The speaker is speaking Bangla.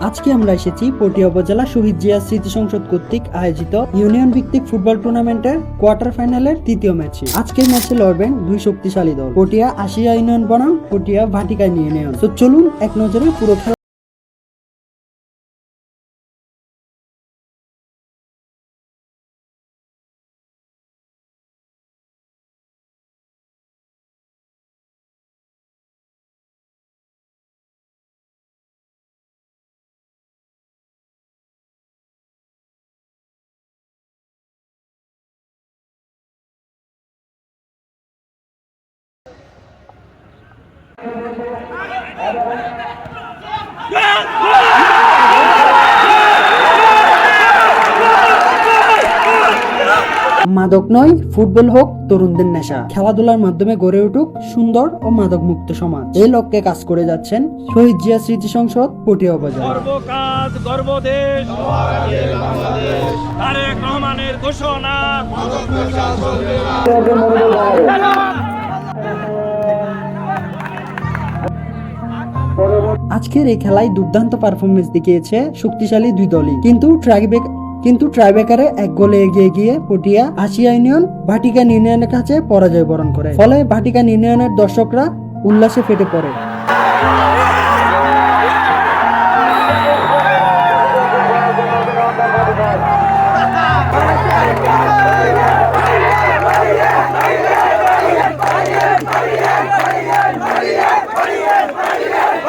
আজকে আমরা এসেছি পটিয়া উপজেলা শহীদ জিয়া স্মৃতি সংসদ কর্তৃক আয়োজিত ইউনিয়ন ভিত্তিক ফুটবল টুর্নামেন্টের কোয়ার্টার ফাইনালের তৃতীয় ম্যাচে। আজকের ম্যাচে লড়বেন দুই শক্তিশালী দল, পটিয়া আশিয়া ইউনিয়ন বনাম পটিয়া ভাটিকা ইউনিয়ন। তো চলুন এক নজরে পুরো খেলা। মাদক নয়, ফুটবল হোক তরুণদের নেশা। খেলাধুলার মাধ্যমে গড়ে উঠুক সুন্দর ও মাদক মুক্ত সমাজ। এই লক্ষ্যে কাজ করে যাচ্ছেন শহীদ জিয়া স্মৃতি সংসদ পটিয়া উপজেলা। গর্বকাজ গর্বদেশ তারেক রহমানের ঘোষণা। আজকের এই খেলায় দুর্দান্ত পারফরমেন্স দেখিয়েছে শক্তিশালী দুই দলই, কিন্তু ট্রাইব্রেকারে এক গোলে এগিয়ে গিয়ে পটিয়া আশিয়া ইউনিয়ন ভাটিকান ইউনিয়নের কাছে পরাজয় বরণ করে। ফলে ভাটিকান ইউনিয়নের দর্শকরা উল্লাসে ফেটে পড়ে।